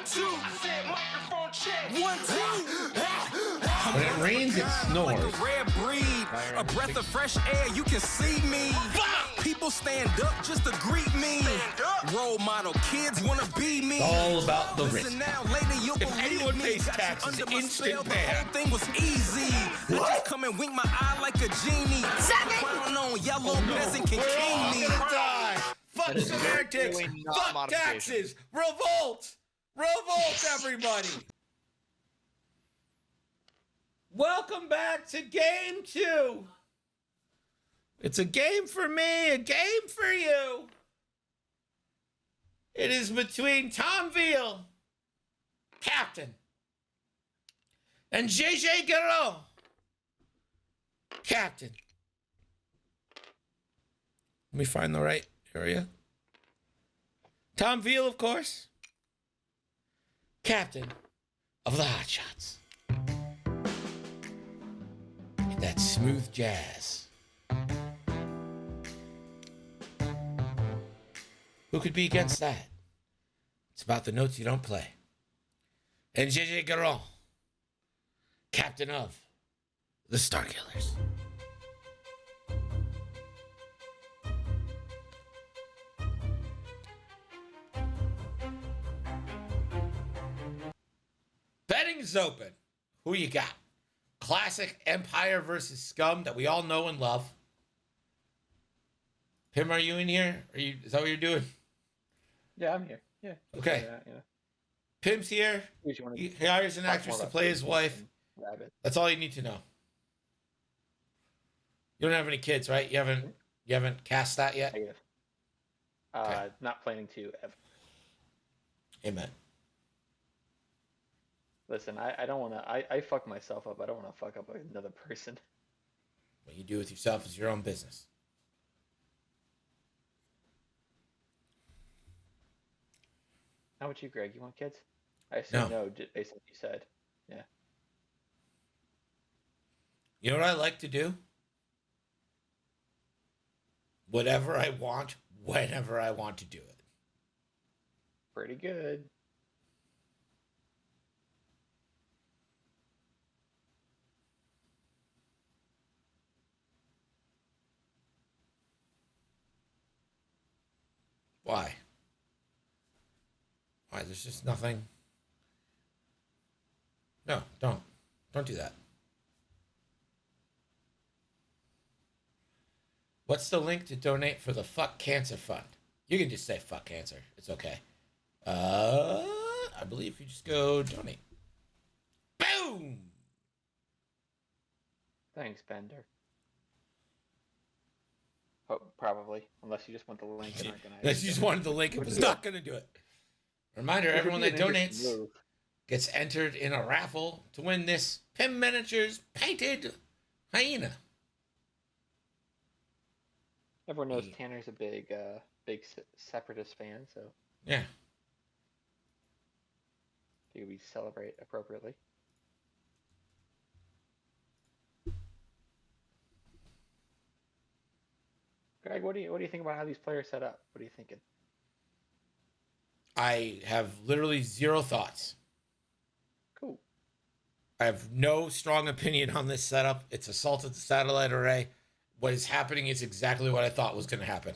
two. I said microphone check. 1, 2. When it rains, it snores. Like a rare breed, a breath of fresh air, you can see me. People stand up just to greet me. Role model kids wanna be me. It's all about the risk. Now, later you'll If anyone me. pays Got you taxes, under my instant spell, the ban. whole thing was easy. I just come and wink my eye like a genie. Crown on yellow peasant can We're king all me. gonna die. Fuck semantics. really not Fuck modification. taxes. Revolt. Revolt, everybody. Welcome back to game 2. It's a game for me, a game for you. It is between Tom Veale, captain, and JJ Giron, captain. Let me find the right area. Tom Veale, of course, captain of the Hot Shots. And that smooth jazz. Who could be against that? It's about the notes you don't play. And JJ Giron, captain of the Starkillers. Betting is open. Who you got? Classic Empire versus Scum that we all know and love. Pim, are you in here? Is that what you're doing? Yeah, I'm here. Yeah. Okay. Yeah. Pim's here. He hires an actress to play his wife. Rabbit. That's all you need to know. You don't have any kids, right? You haven't cast that yet? Negative. Okay. Not planning to ever. Amen. Listen, I don't want to. I fuck myself up. I don't want to fuck up another person. What you do with yourself is your own business. How about you, Greg? You want kids? I assume no, based on what you said. Yeah. You know what I like to do? Whatever I want, whenever I want to do it. Pretty good. Why? Why? There's just nothing. No, don't. Don't do that. What's the link to donate for the Fuck Cancer Fund? You can just say Fuck Cancer. It's okay. I believe you just go donate. Boom! Thanks, Bender. Oh, probably. Unless you just want the link and aren't gonna. Unless you just wanted the link, it was not going to do it. Reminder, everyone that donates gets entered in a raffle to win this Pim Miniatures painted hyena. Everyone knows Tanner's a big separatist fan, so Yeah. we celebrate appropriately. Greg, what do you think about how these players set up? What are you thinking? I have literally zero thoughts. Cool. I have no strong opinion on this setup. It's Assault at the Satellite Array. What is happening is exactly what I thought was going to happen.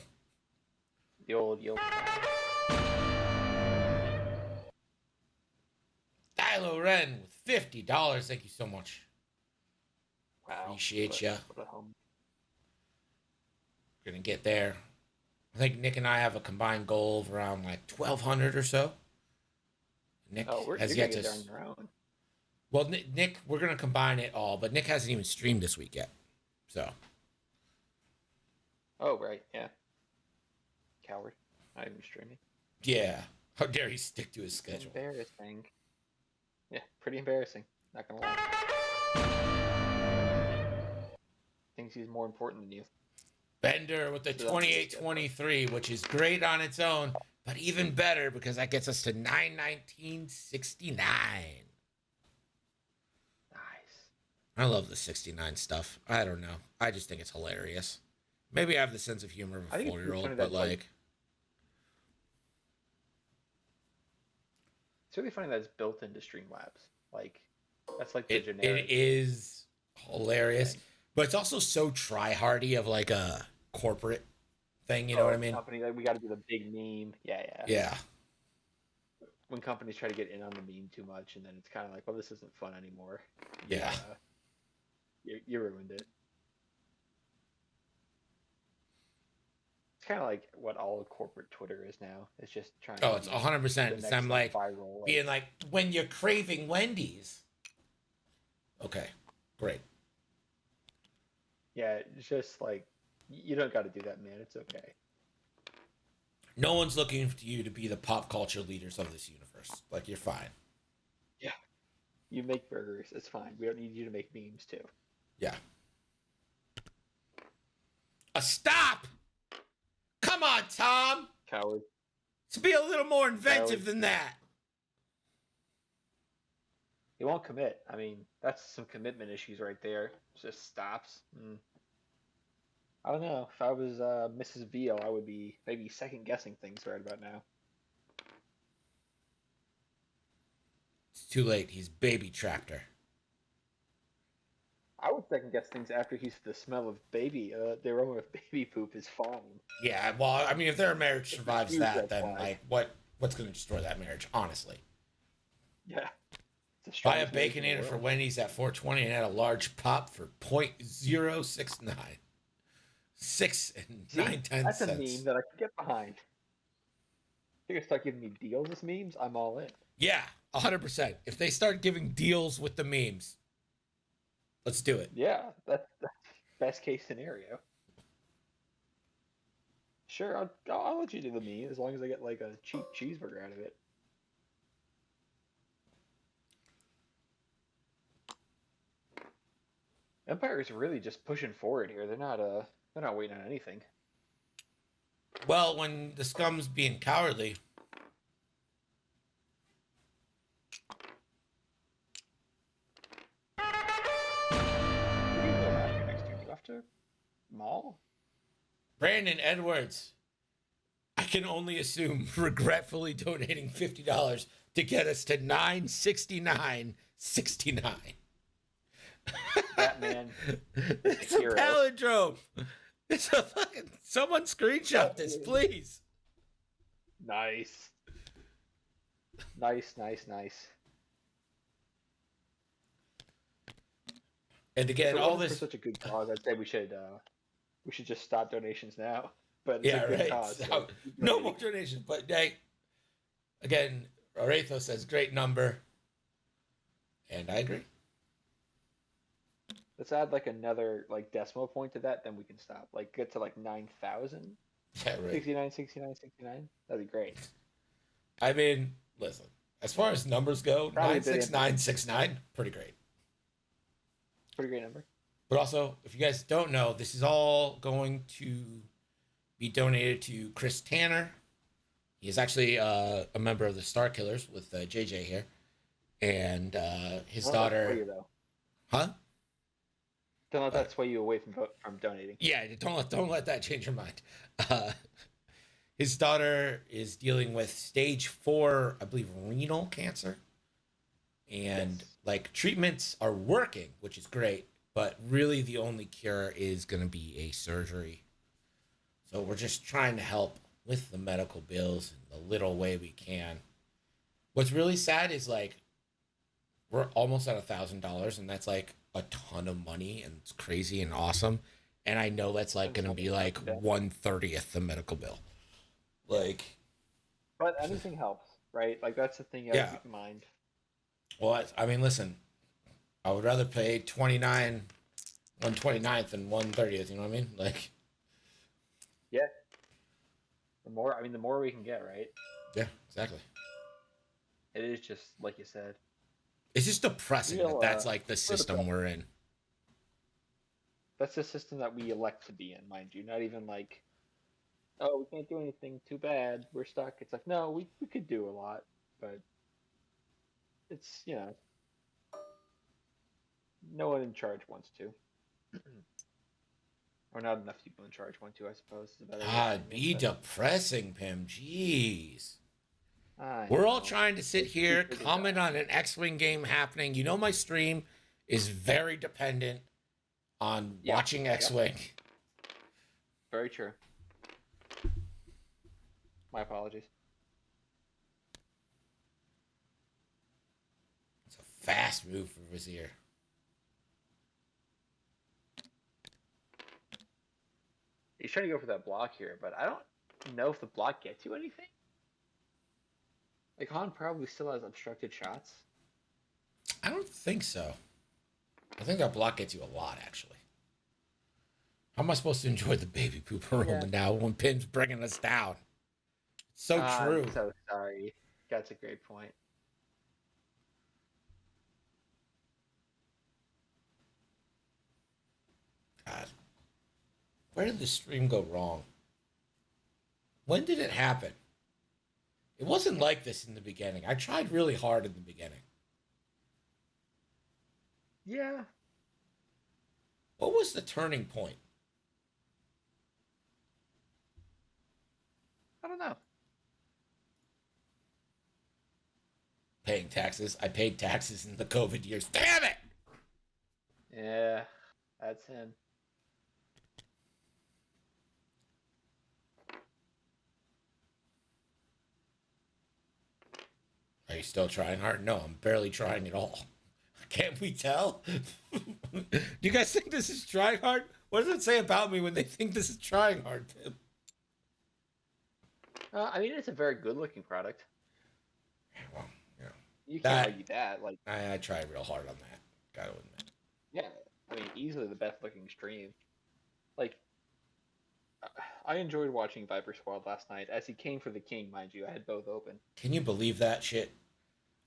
The old. Kylo Ren with $50. Thank you so much. Wow. Appreciate ya. What a home. We're going to get there. I think Nick and I have a combined goal of around like 1,200 or so. Nick has yet to. There on your own. Well, Nick, we're going to combine it all, but Nick hasn't even streamed this week yet. So. Oh, right. Yeah. Coward. Not even streaming. Yeah. How dare he stick to his schedule? Embarrassing. Yeah, pretty embarrassing. Not gonna lie. Thinks he's more important than you. Bender with the 28-23, which is great on its own, but even better because that gets us to 919.69. Nice. I love the 69 stuff. I don't know. I just think it's hilarious. Maybe I have the sense of humor of a 4-year-old, but like... It's really funny that it's built into Streamlabs. Like, that's like the It generic is hilarious, thing. but it's also so try-hardy of like a corporate thing. You know what I mean? Company, like, we got to do the big meme. Yeah, yeah. Yeah. When companies try to get in on the meme too much, and then it's kind of like, well, this isn't fun anymore. Yeah. You ruined it. It's kind of like what all of corporate Twitter is now. It's just trying. Oh, to it's be 100%. the It's next, them like viral, being like, when you're craving Wendy's. Okay, great. yeah, it's just like you don't got to do that, man. It's okay. No one's looking for you to be the pop culture leaders of this universe. Like, you're fine. Yeah, you make burgers. It's fine. We don't need you to make memes too. Yeah. A stop! Come on, Tom! Coward. To be a little more inventive Coward. than that. He won't commit. I mean, that's some commitment issues right there. Just stops. I don't know. If I was Mrs. Veale, I would be maybe second guessing things right about now. It's too late. He's baby trapped her. I would second guess things after he's the smell of baby. The aroma of baby poop is fine. Yeah, well, I mean, if their marriage survives huge that, red then flag. like, what's going to destroy that marriage? Honestly, Yeah. It's buy a strongest marriage in the Baconator for world. Wendy's at 420 and add a large pop for .069. 6 and See, 9 that's a cents. meme that I can get behind. They're gonna start giving me deals as memes. I'm all in. Yeah, 100%. If they start giving deals with the memes, let's do it. Yeah, that's best case scenario. Sure, I'll let you do the meme as long as I get like a cheap cheeseburger out of it. Empire is really just pushing forward here. They're not waiting on anything. Well, when the scum's being cowardly, Who do you go after next turn? Do you go after Maul? Brandon Edwards, I can only assume, regretfully donating $50 to get us to 969.69. Batman. It's a Hero. palindrome. It's a fucking. Someone screenshot this, please. Nice. Nice. And again, If it all wasn't this. for such a good cause, I'd say we should just stop donations now. But it's Yeah, a good right. cause. So, keep no donating. more donations. But hey, again, Oratho says great number. And I agree. Let's add like another like decimal point to that, then we can stop. Like get to like 9,000. Yeah, right. 69. That'd be great. I mean, listen, as far as numbers go, Probably a bit 96969, pretty great. Pretty great number. But also, if you guys don't know, this is all going to be donated to Chris Tanner. He is actually a member of the Star Killers with JJ here. And his Don't let that sway daughter. you, though. Huh? Don't let that sway you away from donating. Yeah, don't let that change your mind. His daughter is dealing with stage 4, I believe, renal cancer. And Yes. like treatments are working, which is great, but really the only cure is going to be a surgery. So we're just trying to help with the medical bills in the little way we can. What's really sad is like we're almost at $1,000, and that's like a ton of money, and it's crazy and awesome. And I know that's like going to be like 1/30th the medical bill. Like, But anything helps, right? Like that's the thing you have to keep in mind. well, I mean, listen, I would rather pay 1/29th than 1/30th. You know what I mean? Like, Yeah. The more we can get, right? yeah, exactly. It is just like you said. It's just depressing Real, that that's like the system we're in. That's the system that we elect to be in, mind you. Not even like, oh, we can't do anything. Too bad. We're stuck. It's like, no, we could do a lot, but it's no one in charge wants to, or not enough people in charge want to. I suppose is a better way of God, saying it, be but depressing, Pim. Jeez. I We're all know. trying to sit It's here, super comment bizarre. on an X-Wing game happening. You know my stream is very dependent on Yep. watching Yep. X-Wing. Very true. My apologies. It's a fast move for Vizier. He's trying to go for that block here, but I don't know if the block gets you anything. Like Han probably still has obstructed shots. I don't think so. I think that block gets you a lot, actually. How am I supposed to enjoy the baby pooper Yeah. room now when Pim's bringing us down? So true. I'm so sorry. That's a great point. God. Where did the stream go wrong? When did it happen? It wasn't like this in the beginning. I tried really hard in the beginning. Yeah. What was the turning point? I don't know. Paying taxes. I paid taxes in the COVID years. Damn it! Yeah. That's him. Are you still trying hard? No, I'm barely trying at all. Can't we tell? Do you guys think this is trying hard? What does it say about me when they think this is trying hard, Pim? I mean, it's a very good-looking product. Well, you know, You can't That- argue that. Like, I tried real hard on that. Gotta admit. yeah. I mean, easily the best-looking stream. Like, I enjoyed watching Viper Squad last night. As he came for the king, mind you, I had both open. Can you believe that shit?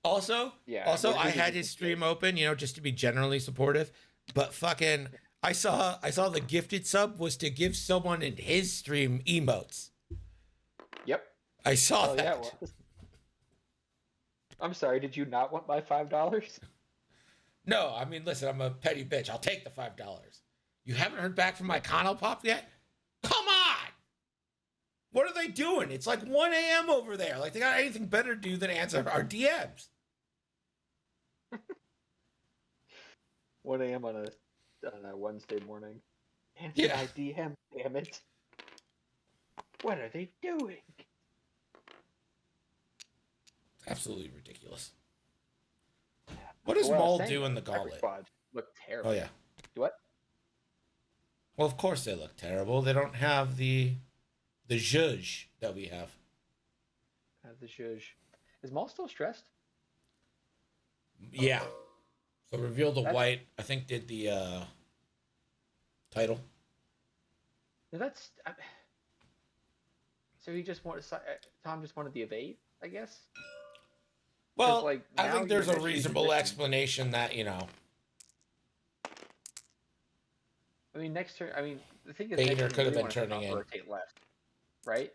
Also, Yeah. I had his stream open, just to be generally supportive. But fucking, I saw the gifted sub was to give someone in his stream emotes. Yep. I saw Oh, that. yeah, it was. I'm sorry, did you not want my $5? No, I mean, listen, I'm a petty bitch. I'll take the $5. You haven't heard back from my Pop yet? Come on! What are they doing? It's like 1 a.m. over there. Like, they got anything better to do than answer our DMs. 1 a.m. on a Wednesday morning. Answer Yeah. my DM, damn it. What are they doing? Absolutely ridiculous. What does Well, I was Maul saying, do in the Viper gauntlet? Squad looked terrible. Oh, yeah. Do what? Well, of course they look terrible. They don't have the zhuzh that we have. The zhuzh. Is Maul still stressed? Yeah. So Reveal the That's- White, I think, did the title. No, that's. So he just wanted. Tom just wanted the evade, I guess. Well, like, I now think there's you're a gonna choose reasonable position. explanation that, I mean, next turn. I mean, the thing is, Vader next turn could have you been really turning wanna in. stop, rotate left, right?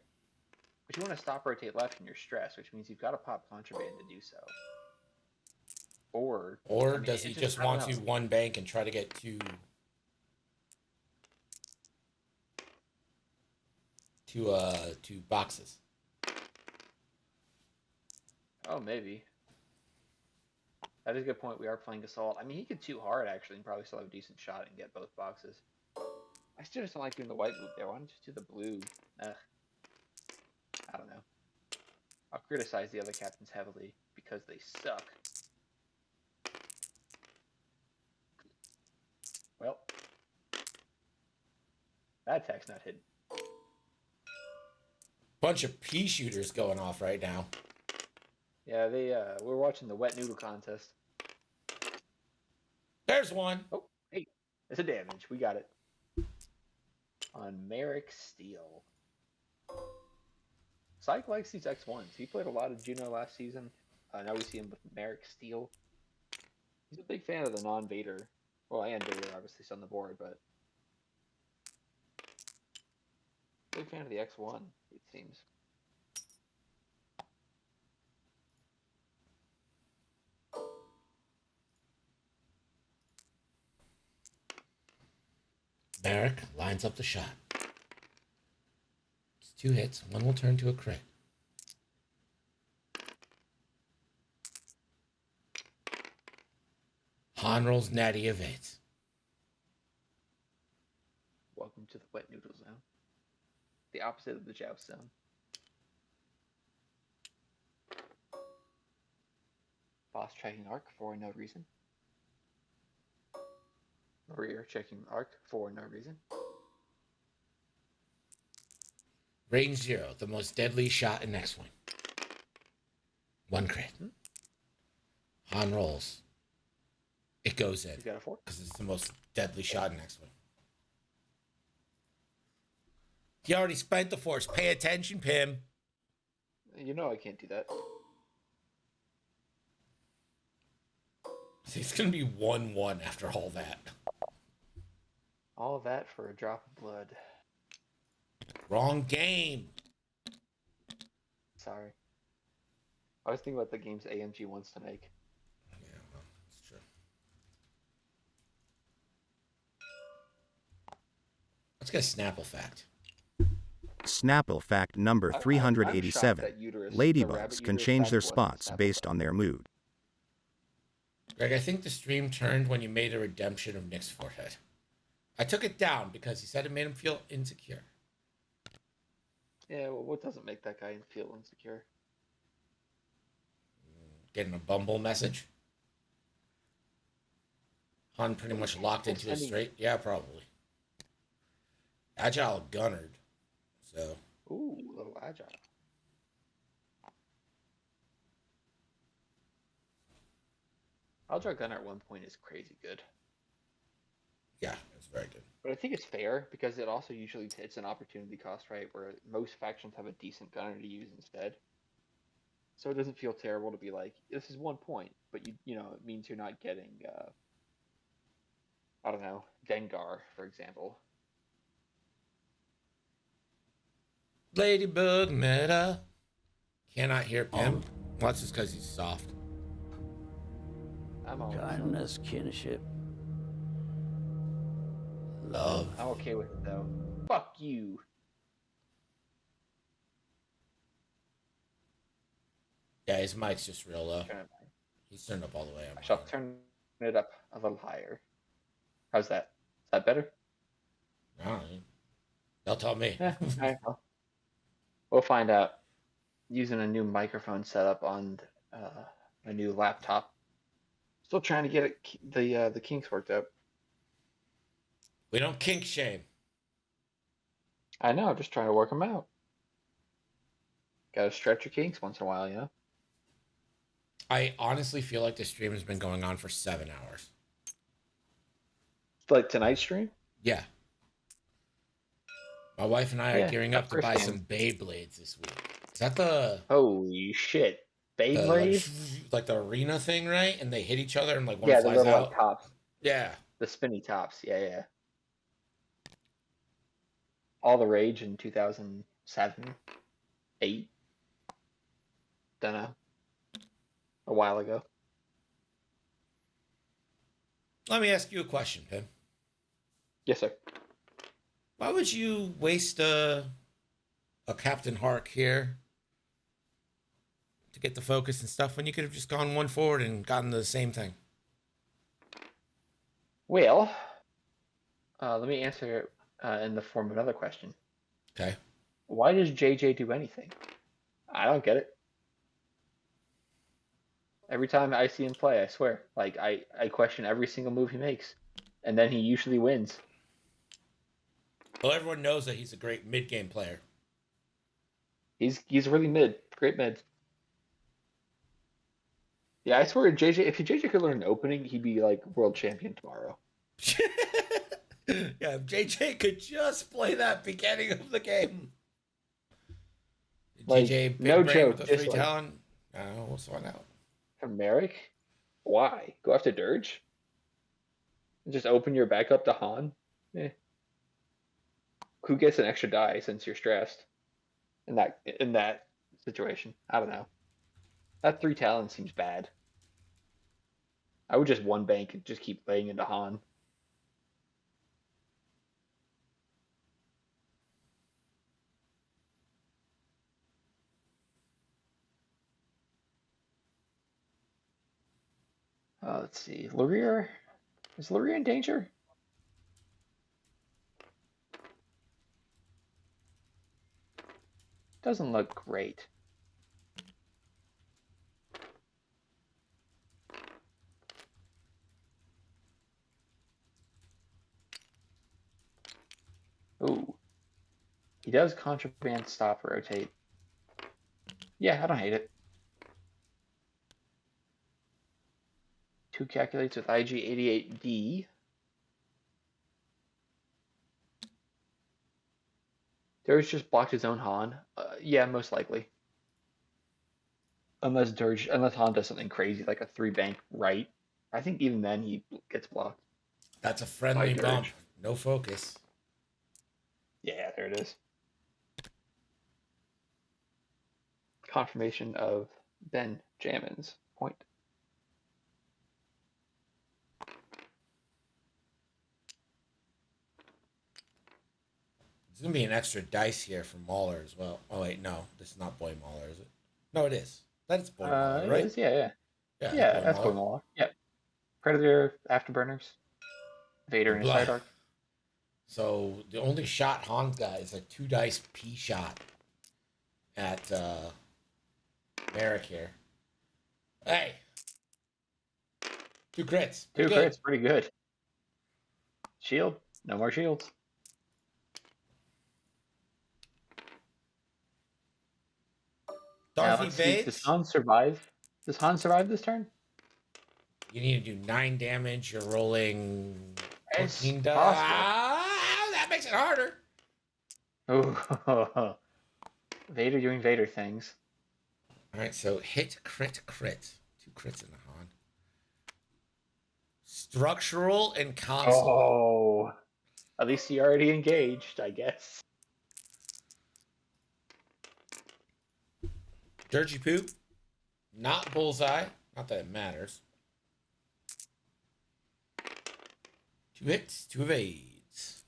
But you want to stop, rotate left, and you're stressed, which means you've got to pop contraband to do so. Or I mean, does it he just I don't want know. to one bank and try to get two boxes? Oh, maybe. That is a good point. We are playing assault. I mean, he could too hard actually, and probably still have a decent shot and get both boxes. I still just don't like doing the white move there. Why don't you just do the blue? Ugh. I don't know. I'll criticize the other captains heavily because they suck. Well, that attack's not hidden. Bunch of pea shooters going off right now. Yeah, we're watching the wet noodle contest. There's one. Oh, hey, it's a damage. We got it. On Merrick Steele. Syke likes these X1s. He played a lot of Juno last season. Now we see him with Merrick Steele. He's a big fan of the non-Vader. Well, and Vader obviously is on the board, but big fan of the X1, it seems. Merrick lines up the shot. It's 2 hits. One will turn to a crit. Han rolls natty evades. Welcome to the wet noodle zone. The opposite of the joust zone. Boss checking arc for no reason. Rear checking arc for no reason. Range 0, the most deadly shot in X-Wing. 1 crit. Han rolls. It goes in. You got a 4? Because it's the most deadly shot in X-Wing. He already spent the force. Pay attention, Pim. You know I can't do that. It's going to be 1-1 after all that. All of that for a drop of blood. Wrong game. Sorry. I was thinking about the games AMG wants to make. Yeah, well, that's true. Let's get a Snapple fact. Snapple fact number I'm 387. shocked that uterus, the Ladybugs rabbit can uterus change their fact wasn't spots Snapple based fact. on their mood. Greg, I think the stream turned when you made a redemption of Nick's forehead. I took it down because he said it made him feel insecure. Yeah, well, what doesn't make that guy feel insecure? Getting a Bumble message. Han pretty much locked into a straight. Yeah, probably. Agile gunnered. So. Ooh, a little agile. Agile Gunner at one point is crazy good. Yeah, it's very good. But I think it's fair because it also usually it's an opportunity cost, right? Where most factions have a decent gunner to use instead. So it doesn't feel terrible to be like, this is 1 point, but you know, it means you're not getting I don't know, Dengar, for example. Ladybug meta. Cannot hear Pim. Well, that's just because he's soft. I'm all Kindness, kinship, Love. I'm okay with it though. Fuck you. Yeah, his mic's just real low. Turn it, He's turned up all the way. I shall turn it up a little higher. How's that? Is that better? No, they'll tell me. Yeah, alright, well. We'll find out. Using a new microphone setup on a new laptop. Still trying to get it, the kinks worked out. We don't kink shame. I know, just trying to work them out. Got to stretch your kinks once in a while, you know? I honestly feel like this stream has been going on for 7 hours. Like tonight's stream? Yeah. My wife and I are gearing up to buy firsthand. some Beyblades this week. Is that the Holy shit. like, Beyblade? like the arena thing, right? And they hit each other and like one Yeah, the flies little out. like, tops. Yeah. The spinny tops. Yeah, yeah. All the rage in 2007, 8. Don't know. A while ago. Let me ask you a question, Pim. Yes, sir. Why would you waste a Captain Hark here to get the focus and stuff when you could have just gone one forward and gotten the same thing? Well, let me answer in the form of another question. Okay. Why does JJ do anything? I don't get it. Every time I see him play, I swear, like I question every single move he makes, and then he usually wins. Well, everyone knows that he's a great mid-game player. He's really mid, great mid. Yeah, I swear, JJ. If JJ could learn an opening, he'd be like world champion tomorrow. Yeah, if JJ could just play that beginning of the game. Like, JJ, big no brain joke, with a just 3 like- talent. No, we'll find out. From Merrick? Why? Go after Dirge? Just open your back up to Han? Eh. Who gets an extra die since you're stressed? In that situation. I don't know. That 3 talent seems bad. I would just one bank and just keep laying into Han. Let's see. Laurier? Is Laurier in danger? Doesn't look great. Ooh. He does contraband stop rotate. Yeah, I don't hate it. 2 calculates with IG-88D. Dirge just blocked his own Han. Yeah, most likely. Unless Han does something crazy like a 3-bank right. I think even then he gets blocked. That's a friendly Dirge. bump. No focus. Yeah, there it is. Confirmation of Benjamin's point. There's going to be an extra dice here for Mauler as well. Oh, wait, no. This is not Boy Mauler, is it? No, it is. That's Boy Mauler, right? It is, yeah. Yeah, That's Boy Mauler. Yep. Predator, Afterburners, Vader in his side arc. So the only shot Han's got is a 2 dice P shot at Merrick here. Hey! 2 crits. Two crits, pretty good. Shield, no more shields. Darth evades. Does Han survive? Does Han survive this turn? You need to do 9 damage. You're rolling 14 dice. Ah, that makes it harder. Oh, Vader doing Vader things. All right, so hit, crit, crit. 2 crits in the Han. Structural and console. Oh, at least he already engaged, I guess. Dirgy poop. Not bullseye. Not that it matters. 2 hits, 2 evades.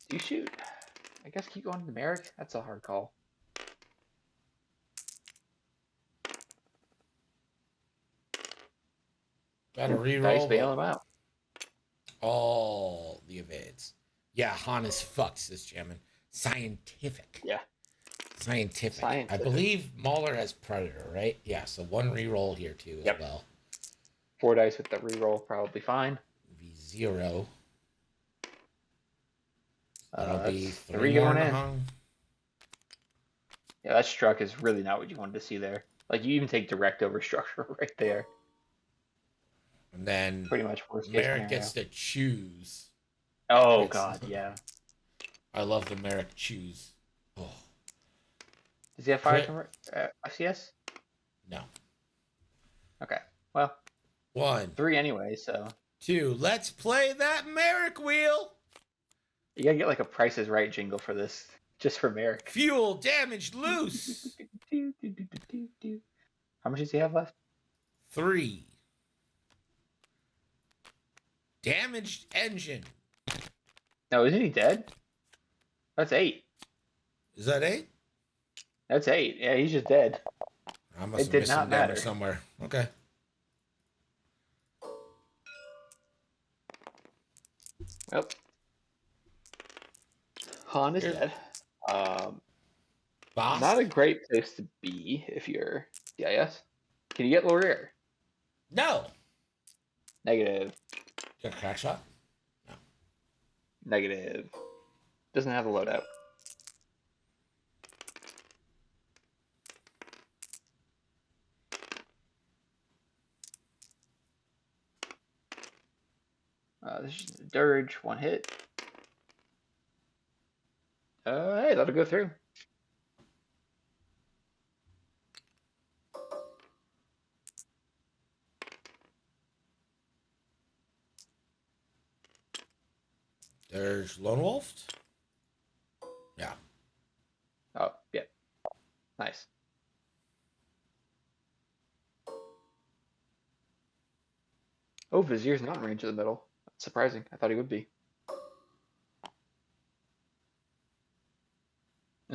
Do you shoot? I guess keep going to Merrick. That's a hard call. Got to reroll. Dice bail him out. All the evades. Yeah, Han is fucked, says Jammin. Scientific. Yeah. Scientific. Scientific. I believe Mauler has Predator, right? Yeah, so 1 reroll here too as well. 4 dice with the reroll, probably fine. V0. That'll be 3 going more in. Han. Yeah, that struck is really not what you wanted to see there. Like, you even take direct over structure right there. And then Pretty much worst case Merrick scenario. gets to choose. Oh, God, yeah. I love the Merrick choose. Oh. Does he have fire FCS? No. Okay. Well, 1, 3 anyway, so 2. Let's play that Merrick wheel. you gotta get like a Price is Right jingle for this, just for Merrick. Fuel damaged loose. How much does he have left? 3. Damaged engine. No, isn't he dead? That's 8. Is that 8? That's 8. Yeah, he's just dead. I must It have did missed not him down there matter. somewhere. Okay. Well, Han is dead. Boss? Not a great place to be if you're CIS. Can you get Laurier? No. Negative. Got a crack shot? Negative. Doesn't have a loadout. This is a Dirge, 1 hit. Hey, that'll go through. There's Lone Wolf. Yeah. Oh, yeah. Nice. Oh, Vizier's not in range of the middle. That's surprising. I thought he would be.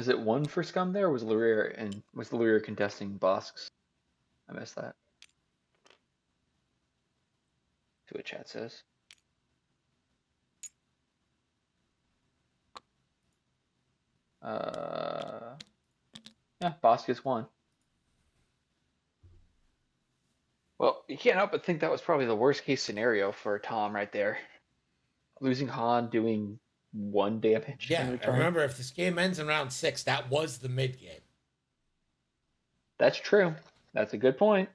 Is it one for Scum there, or was Luria contesting Bosks? I missed that. See what chat says. Yeah, Bosk is one. Well, you can't help but think that was probably the worst case scenario for Tom right there. Losing Han, doing 1 damage in Yeah, return. remember, if this game ends in round 6, that was the mid game. That's true. That's a good point.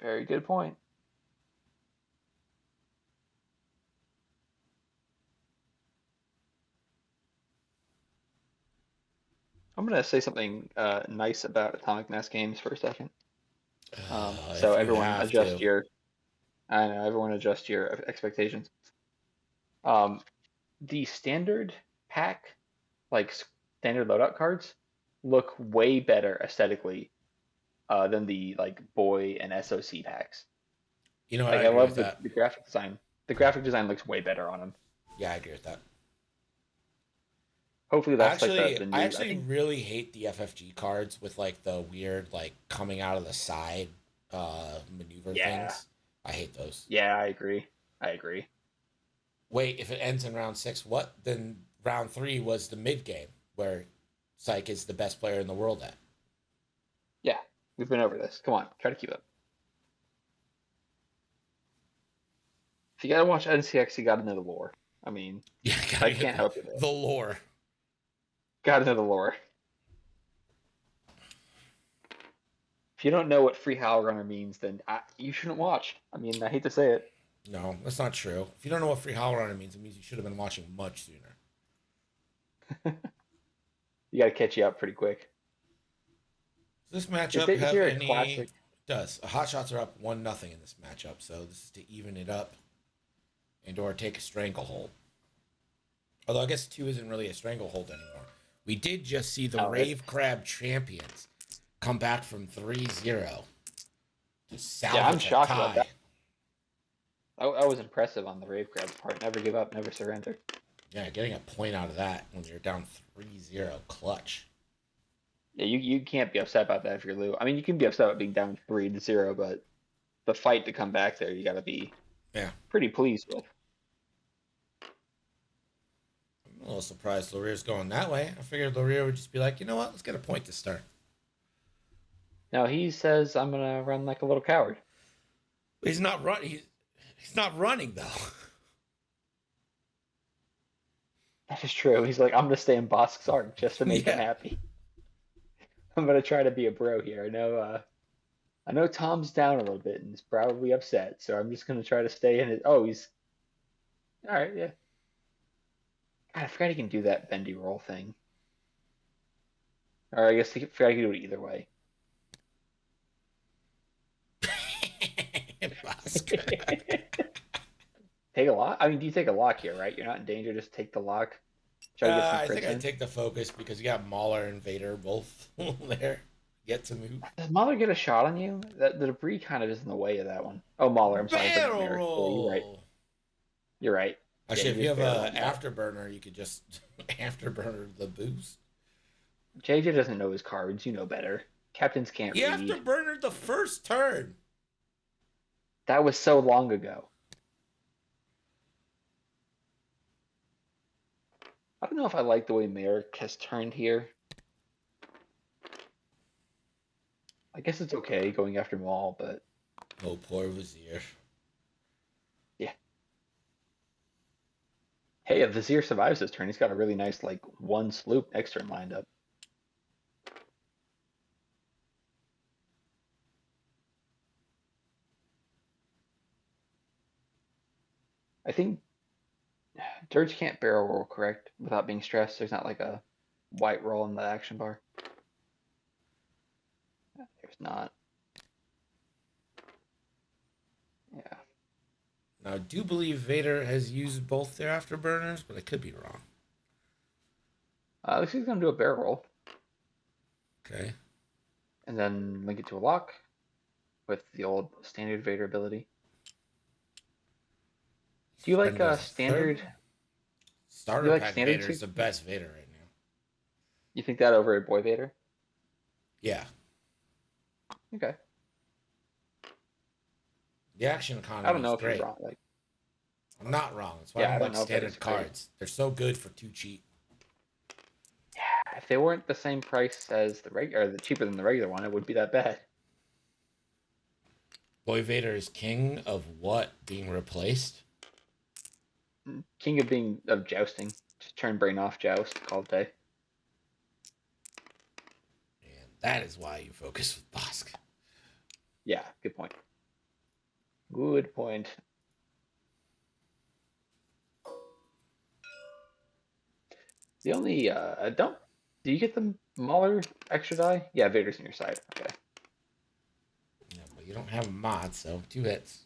Very good point. I'm going to say something nice about Atomic Mass Games for a second. So everyone adjust your... I know, everyone adjust your expectations. The standard pack, like standard loadout cards, look way better aesthetically than the like boy and SOC packs. You know what? Like, I I agree love with that. the graphic design. The graphic design looks way better on them. Yeah, I agree with that. Hopefully that's Actually, like the new... I actually really hate the FFG cards with like the weird like coming out of the side maneuver things. I hate those. Yeah, I agree. Wait, if it ends in round 6, what? Then round 3 was the mid game where Psych is the best player in the world at. Yeah, we've been over this. Come on, try to keep up. If you gotta watch NCX, you gotta know the lore. I mean, Yeah, I can't help it. The lore. Gotta know the lore. If you don't know what Free Howl Runner means, then you shouldn't watch. I mean, I hate to say it. No, that's not true. If you don't know what Free Howl Runner means, it means you should have been watching much sooner. You gotta catch you up pretty quick. Does this matchup have any... Classic... It does. Hot Shots are up 1-0 in this matchup, so this is to even it up and or take a stranglehold. Although I guess 2 isn't really a stranglehold anymore. We did just see the Rave Crab champions come back from 3-0 to salvage I'm shocked a tie. about that. That was impressive on the Rave Crab's part. Never give up, never surrender. Yeah, getting a point out of that when you're down 3-0 clutch. Yeah, you can't be upset about that if you're losing. I mean, you can be upset about being down 3-0, but the fight to come back there, you got to be pretty pleased with. I'm a little surprised Lurier's going that way. I figured Lurier would just be like, you know what, let's get a point to start. No, he says, I'm going to run like a little coward. He's not running. He's not running, though. That is true. He's like, I'm going to stay in Bosk's arc just to make him happy. I'm going to try to be a bro here. I know Tom's down a little bit and is probably upset, so I'm just going to try to stay in it. Oh, he's... All right, yeah. God, I forgot he can do that bendy roll thing. Or I guess I forgot he can do it either way. Take a lock? I mean, do you take a lock here, right? You're not in danger, just take the lock. I think I take the focus because you got Mauler and Vader both there. Get to move. Does Mauler get a shot on you? The debris kind of is in the way of that one. Oh, Mauler, I'm sorry. Barrel roll. You're right. You're right. Actually, if you have an afterburner, you could just afterburner the boost. JJ doesn't know his cards. You know better. Captains can't read. He afterburnered the first turn. That was so long ago. I don't know if I like the way Merrick has turned here. I guess it's okay going after Maul, but... Oh, poor Vizier. Yeah. Hey, if Vizier survives this turn, he's got a really nice, like, 1 sloop next turn lined up. I think Dirge can't barrel roll, correct? Without being stressed. There's not like a white roll in the action bar. There's not. Yeah. Now, I do believe Vader has used both their afterburners, but I could be wrong. Looks like he's going to do a barrel roll. Okay. And then link it to a lock with the old standard Vader ability. Do you like standard? Starter You like pack standard Vader is suits? the best Vader right now. You think that over a Boy Vader? Yeah. Okay. The action I don't economy is know if you're great. wrong. Like, I'm not wrong. That's why I yeah, I don't don't like know if that is standard great. cards. They're so good for too cheap. Yeah, if they weren't the same price as the regular, or the cheaper than the regular one, it wouldn't be that bad. Boy Vader is king of what being replaced? King of jousting. Just turn brain off, joust, call it day. And that is why you focus with Bosk. Yeah, good point. Good point. The only don't do you get the Mauler extra die? Yeah, Vader's on your side. Okay. Yeah, but you don't have a mod, so 2 hits.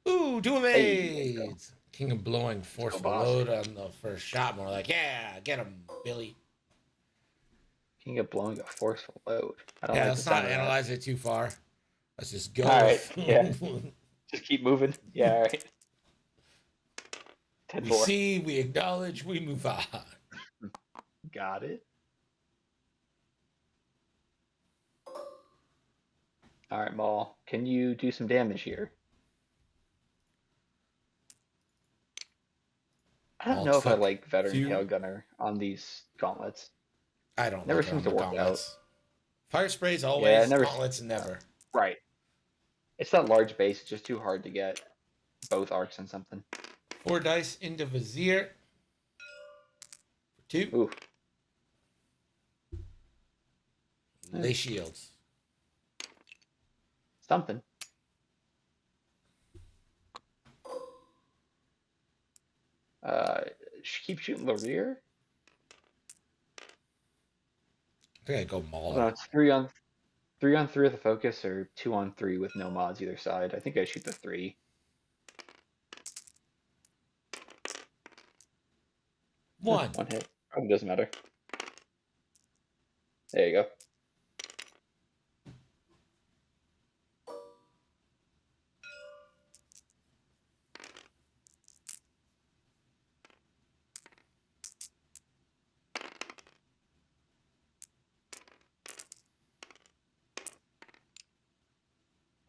Ooh, 2 Hey, there you go. evades! King of blowing Let's go, forceful boss. load on the first shot. More like, yeah, get him, Billy. King of blowing a forceful load. I don't Yeah, like the let's not sound of that. analyze it too far. Let's just go All right. with. Yeah. Just keep moving. Yeah. All right. We 10-4. see, we acknowledge, we move on. Got it. All right, Maul. Can you do some damage here? I don't All know if I took like Veteran 2. Tail Gunner on these gauntlets. I don't Never like it seems on to the work out. gauntlets. Fire sprays Yeah, it always, never. gauntlets never. Right. It's that large base. It's just too hard to get both arcs and something. 4 dice into Vizier. 2. Ooh. Lay shields. Something. Keep shooting the rear. I think I go I don't Mauler. know, it's 3-on-3 with a focus or 2-on-3 with no mods either side. I think I shoot the 3. 1. 1 hit. Probably doesn't matter. There you go.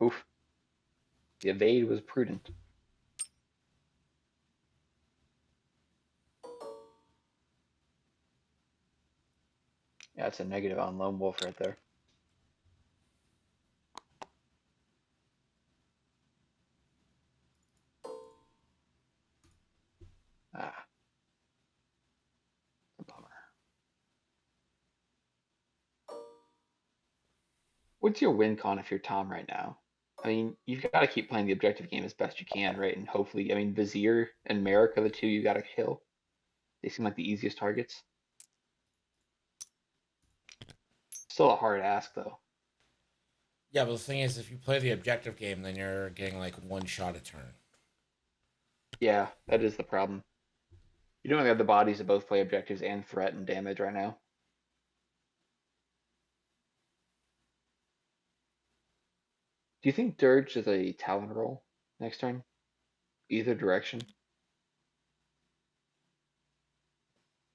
Oof. The evade was prudent. Yeah, it's a negative on Lone Wolf right there. Ah. A bummer. What's your win con if you're Tom right now? I mean, you've got to keep playing the objective game as best you can, right? And hopefully, I mean, Vizier and Merrick are the two you got to kill. They seem like the easiest targets. Still a hard ask, though. Yeah, but the thing is, if you play the objective game, then you're getting like 1 shot a turn. Yeah, that is the problem. You don't really have the bodies to both play objectives and threat and damage right now. Do you think Dirge is a Talon roll next turn? Either direction?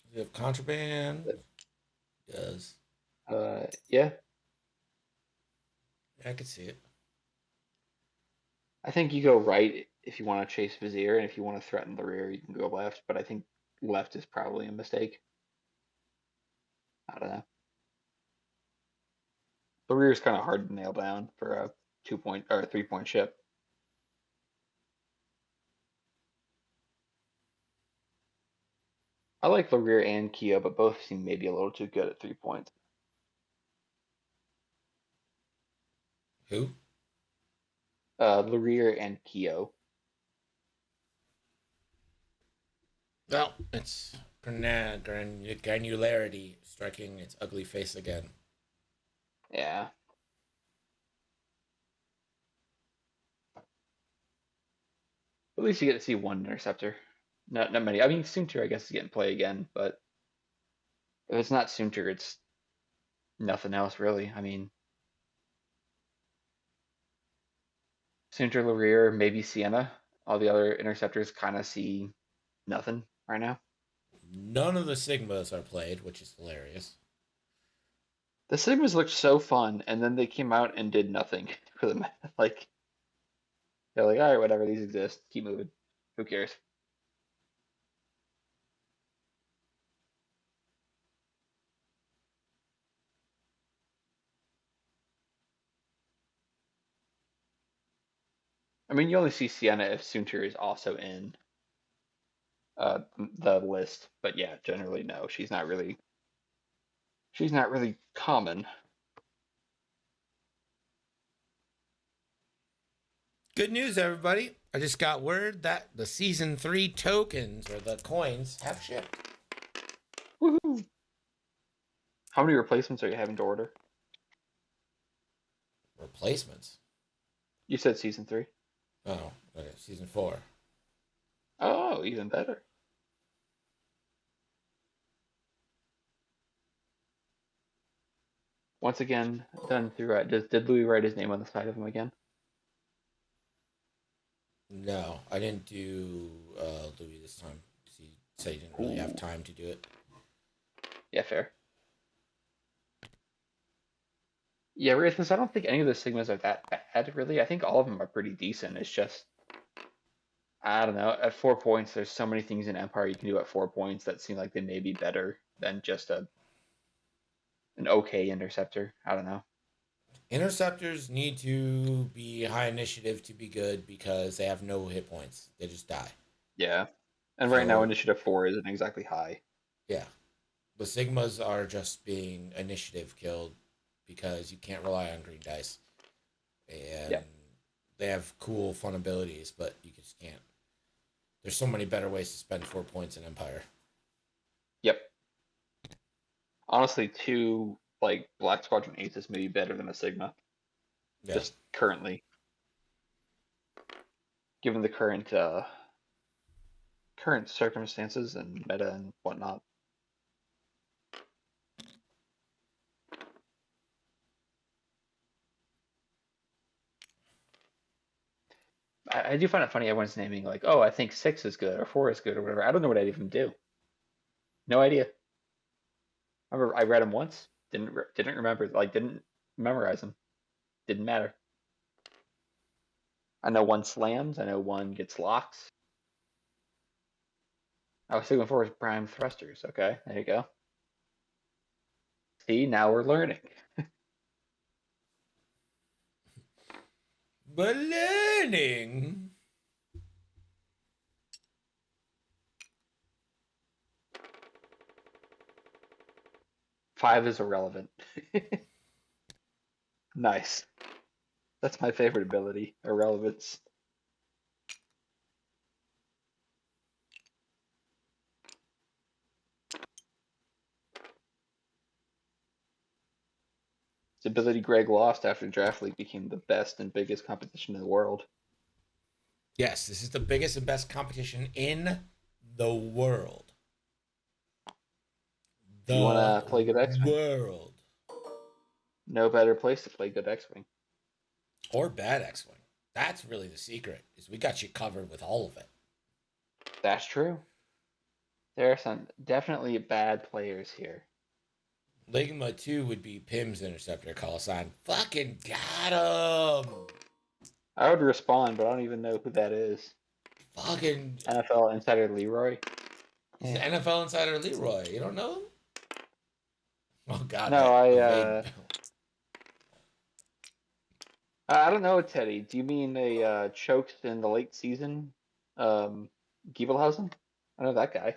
Does it have contraband? It does. Yeah. Yeah, I could see it. I think you go right if you want to chase Vizier, and if you want to threaten the rear, you can go left, but I think left is probably a mistake. I don't know. The rear is kind of hard to nail down for a 2-point or a 3-point ship. I like Larir and Keo, but both seem maybe a little too good at 3 points. Who? Larir and Keo. Well, it's granularity striking its ugly face again. Yeah. At least you get to see one interceptor. Not many. I mean, Soontir, I guess, is getting play again, but if it's not Soontir, it's nothing else really. I mean, Soontir, Larir, maybe Sienna. All the other interceptors kind of see nothing. right now. None of the Sigmas are played, which is hilarious. The Sigmas looked so fun, and then they came out and did nothing for them. Like, they're like, all right, whatever, these exist. Keep moving. Who cares? I mean, you only see Sienna if Sunter is also in the list, but yeah, generally no, she's not really common. Good news, everybody. I just got word that the Season 3 tokens, or the coins, have shipped. Woohoo! How many replacements are you having to order? Replacements? You said season 3. Oh, okay. Season 4. Oh, even better. Once again, done through. Did Louis write his name on the side of him again? No, I didn't do Louis this time. He said he didn't really have time to do it. Yeah, fair. Yeah, Rhythmus, I don't think any of the Sigmas are that bad, really. I think all of them are pretty decent. It's just, I don't know. At 4 points, there's so many things in Empire you can do at 4 points that seem like they may be better than just an okay interceptor. I don't know. Interceptors need to be high initiative to be good because they have no hit points. They just die. Yeah. And right now, Initiative 4 isn't exactly high. Yeah. The Sigmas are just being initiative killed because you can't rely on green dice. And they have cool, fun abilities, but you just can't. There's so many better ways to spend 4 points in Empire. Yep. Honestly, 2 like Black Squadron Aces may be better than a Sigma. Yeah. Just currently. Given the current circumstances and meta and whatnot. I do find it funny everyone's naming like, oh, I think 6 is good or 4 is good or whatever. I don't know what I'd even do. No idea. I remember I read them once, didn't remember, like didn't memorize them. Didn't matter. I know one slams. I know one gets locks. I was thinking 4 is prime thrusters. Okay, there you go. See, now we're learning. But learning. Five is irrelevant. Nice. That's my favorite ability, irrelevance. It's ability Greg lost after Draft League became the best and biggest competition in the world. Yes, this is the biggest and best competition in the world. You want to play good X-Wing? World. No better place to play good X-Wing. Or bad X-Wing. That's really the secret, is we got you covered with all of it. That's true. There are some definitely bad players here. Ligma 2 would be Pim's interceptor call sign. Fucking got him! I would respond, but I don't even know who that is. Fucking NFL Insider Leroy. He's the NFL Insider Leroy. You don't know him? Oh God. No, I don't know, Teddy. Do you mean a choked in the late season? Giebelhausen? I know that guy.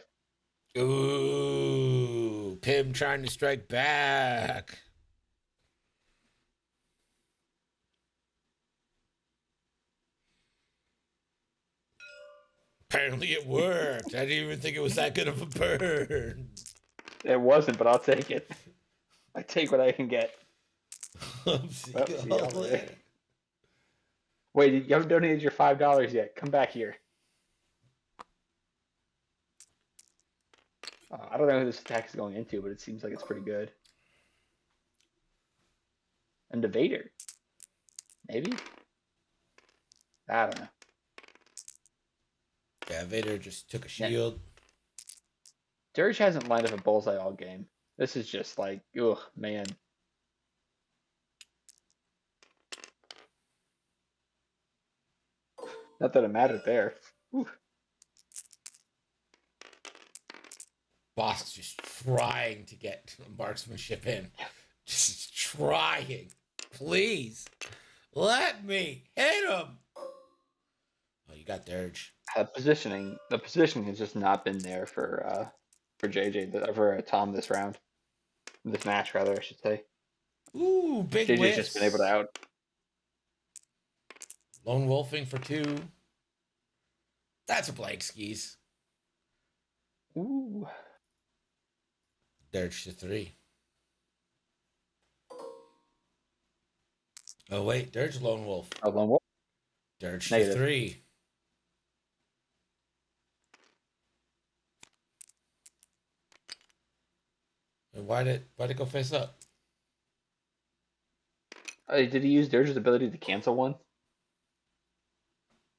Ooh, Pim trying to strike back. Apparently it worked. I didn't even think it was that good of a burn. It wasn't, but I'll take it. I take what I can get. Wait, you haven't donated your $5 yet. Come back here. I don't know who this attack is going into, but it seems like it's pretty good. And the Vader. Maybe? I don't know. Yeah, Vader just took a shield. Dirge hasn't lined up a bullseye all game. This is just like, ugh, man. Not that it mattered there. Whew. Boss just trying to get marksmanship in. Just trying. Please. Let me hit him. Oh, you got Dirge. The positioning has just not been there for JJ, for Tom this round. This match, rather, I should say. Ooh, big JJ's whiffs. just been able to out. Lone wolfing for 2. That's a blank skis. Ooh. Dirge to 3. Oh, wait. Dirge lone wolf. A lone wolf. Dirge Negative. to 3. And why'd it go face up? Did he use Dirge's ability to cancel one?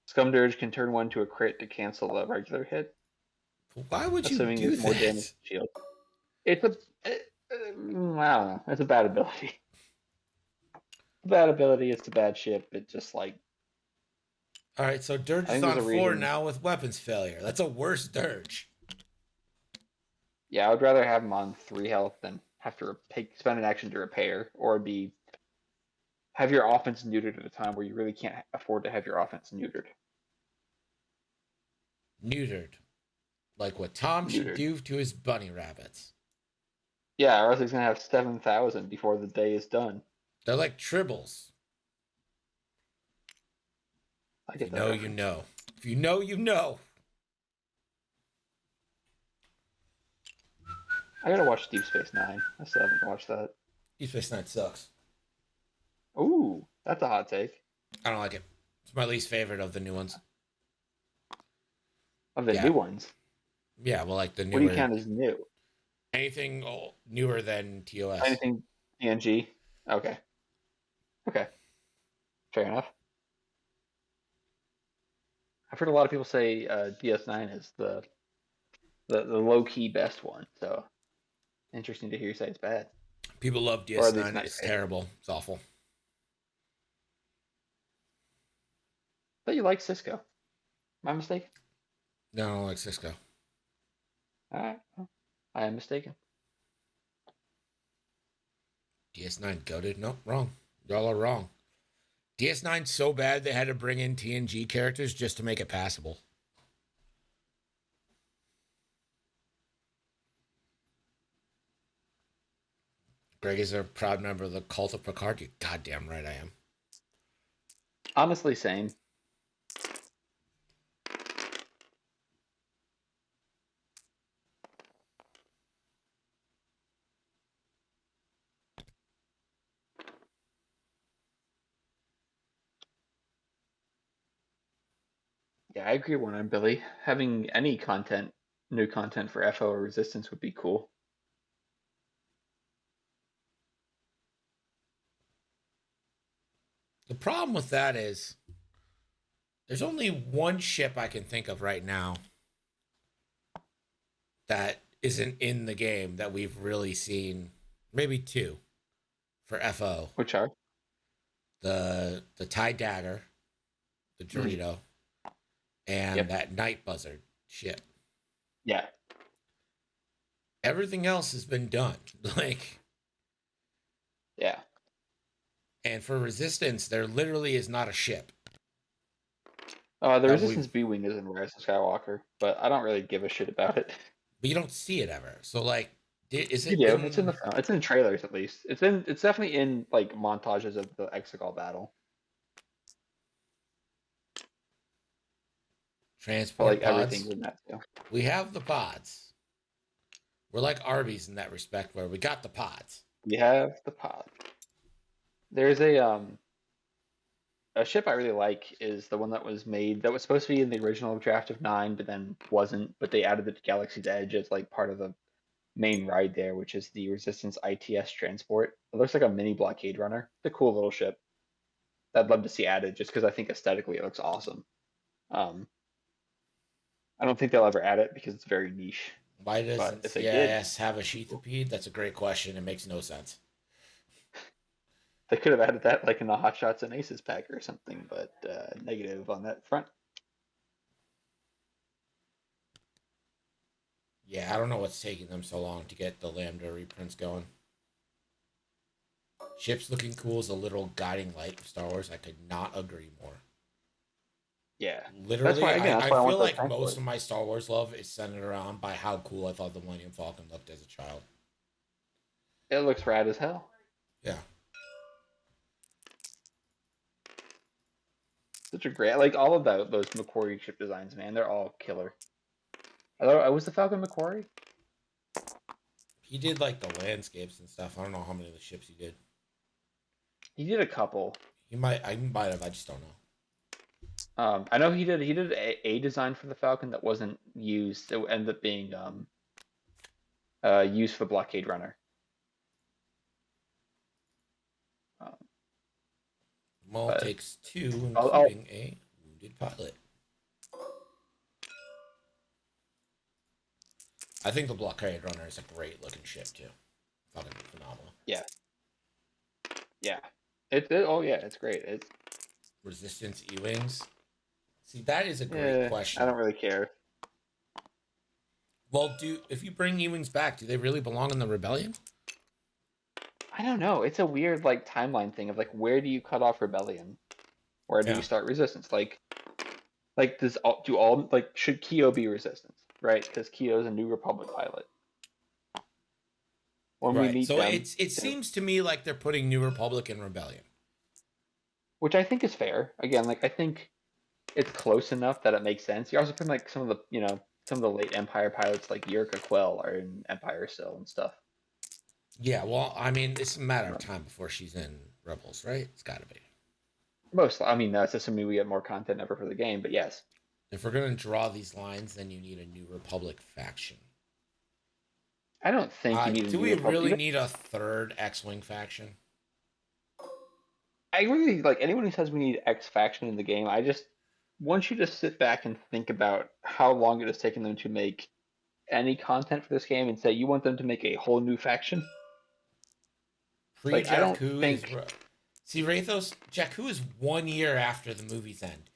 Scum Dirge can turn one to a crit to cancel a regular hit. Why would you assuming do it's more that? damage to shield. It's I don't know. It's a bad ability. Bad ability. It's a bad ship. It just like. All right, so Dirge I is think on there's a 4 reason. now with weapons failure. That's a worse Dirge. Yeah, I would rather have him on 3 health than have to spend an action to repair, or have your offense neutered at a time where you really can't afford to have your offense neutered. Neutered. Like what Tom should Neutered. do to his bunny rabbits. Yeah, or else he's gonna have 7,000 before the day is done. They're like tribbles. I If get you that. know, reference. you know. If you know, you know. I gotta watch Deep Space Nine. I still haven't watched that. Deep Space Nine sucks. Ooh, that's a hot take. I don't like it. It's my least favorite of the new ones. Of the Yeah. new ones. Yeah, well, like the What do you newer. count as new? Anything newer than TOS. Anything PNG? Okay. Okay. Fair enough. I've heard a lot of people say DS9 is the low key best one. So interesting to hear you say it's bad. People love Or at least DS9. not It's your favorite. terrible. It's awful. But you like Cisco. My mistake? No, I don't like Cisco. Alright. Well, I am mistaken. DS9 goated? Nope, wrong. Y'all are wrong. DS9's so bad they had to bring in TNG characters just to make it passable. Greg is a proud member of the Cult of Picard. You goddamn right I am. Honestly, same. Yeah, I agree 100, Billy. Having any new content for FO or Resistance would be cool. The problem with that is there's only one ship I can think of right now that isn't in the game that we've really seen. Maybe 2 for FO. Which are? The TIE Dagger, the Dorito, and Yep. that Night Buzzard ship. Yeah. Everything else has been done. Like, Yeah. and for Resistance, there literally is not a ship. The That Resistance B-Wing is in Rise of Skywalker, but I don't really give a shit about it. But you don't see it ever. So, like, is You it? do. It's in the film. It's in trailers at least. It's definitely in like montages of the Exegol battle. But, Transport like pods. everything's in that too. We have the pods. We're like Arby's in that respect, where we got the pods. You have the pod. There's a ship I really like is the one that was made that was supposed to be in the original draft of 9, but then wasn't. But they added it to Galaxy's Edge as like part of the main ride there, which is the Resistance ITS transport. It looks like a mini blockade runner. It's a cool little ship. I'd love to see added just because I think aesthetically it looks awesome. I don't think they'll ever add it because it's very niche. Why But doesn't if they did, CIS have a sheathipede? That's a great question. It makes no sense. they could have added that like in the Hot Shots and Aces pack or something. But negative on that front. Yeah, I don't know what's taking them so long to get the Lambda reprints going. Ships looking cool is a little guiding light of Star Wars. I could not agree more. Yeah, Literally, that's I why I feel want like most of my Star Wars love is centered around by how cool I thought the Millennium Falcon looked as a child. It looks rad as hell. Yeah. Such a great, like all of those Macquarie ship designs, man. They're all killer. I was the Falcon Macquarie. He did like the landscapes and stuff. I don't know how many of the ships he did. He did a couple. I might have. I just don't know. I know he did a design for the Falcon that wasn't used. It ended up being used for the Blockade Runner. Maul takes 2, I'll including a wounded pilot. I think the Blockade Runner is a great looking ship too. Fucking phenomenal. Yeah. Yeah. It's great. It's Resistance E-Wings. See, that is a great question. I don't really care. Well, if you bring E-Wings back, do they really belong in the Rebellion? I don't know. It's a weird like timeline thing of like where do you cut off Rebellion? Where do you start Resistance? Like should Keo be Resistance? Right? Because Keo's a New Republic pilot. When we meet them, it seems to me like they're putting New Republic in Rebellion, which I think is fair. Again, like I think it's close enough that it makes sense. You're also putting like some of the late Empire pilots like Yurka Quell are in Empire still and stuff. Yeah, well, I mean, it's a matter of time before she's in Rebels, right? It's got to be. That's assuming we get more content ever for the game, but yes. If we're going to draw these lines, then you need a New Republic faction. I don't think you need a Do New we Republic. really need a third X-Wing faction? I really, like, anyone who says we need X faction in the game, I just want you to sit back and think about how long it has taken them to make any content for this game and say you want them to make a whole new faction. Pre-Jakku is... See, Rathos, Jakku is 1 year after the movie's end.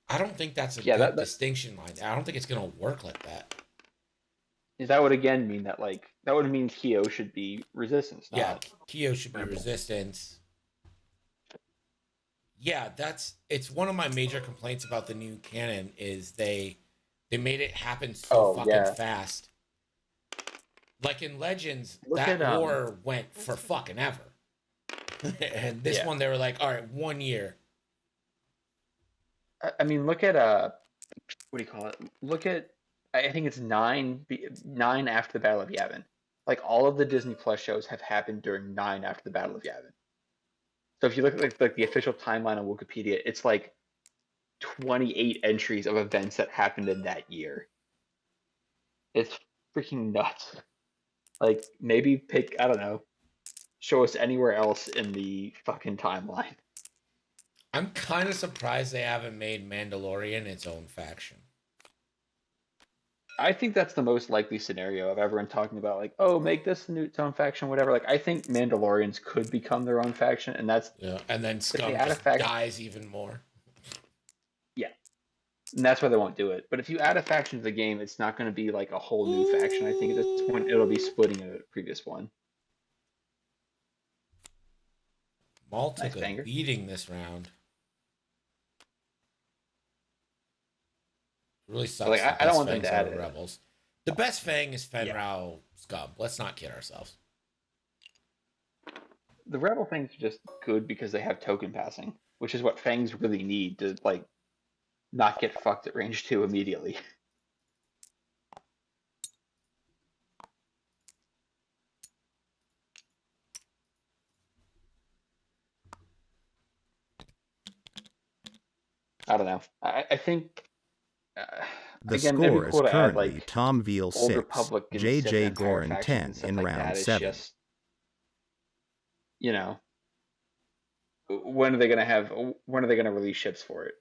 I don't think that's a good distinction line. I don't think it's going to work like that. That would again mean that would mean Keo should be Resistance. Yeah, Keo should be Resistance. Yeah, it's one of my major complaints about the new canon is they made it happen so fast. Like in Legends, war went for fucking ever. And this one, they were like, all right, 1 year. I mean, look at what do you call it? Look at, I think it's 9 after the Battle of Yavin. Like all of the Disney Plus shows have happened during 9 after the Battle of Yavin. So if you look at like the official timeline on Wikipedia, it's like 28 entries of events that happened in that year. It's freaking nuts. Like maybe I don't know, show us anywhere else in the fucking timeline. I'm kind of surprised they haven't made Mandalorian its own faction. I think that's the most likely scenario of everyone talking about like, oh, make this its own faction, whatever. Like, I think Mandalorians could become their own faction, and that's and then Scum just dies even more. Yeah, and that's why they won't do it. But if you add a faction to the game, it's not going to be like a whole new faction. I think at this point it'll be splitting a previous one. Maul took a beating this round. Really sucks. Like, I don't want them to add it. Rebels. The best Fang is Fenrau Scum. Let's not kid ourselves. The Rebel Fangs are just good because they have token passing, which is what Fangs really need to like not get fucked at range 2 immediately. I don't know. I think. The score is currently Tom Veale 6, J.J. Gorin 10 in round 7. Just, when are they going to release ships for it?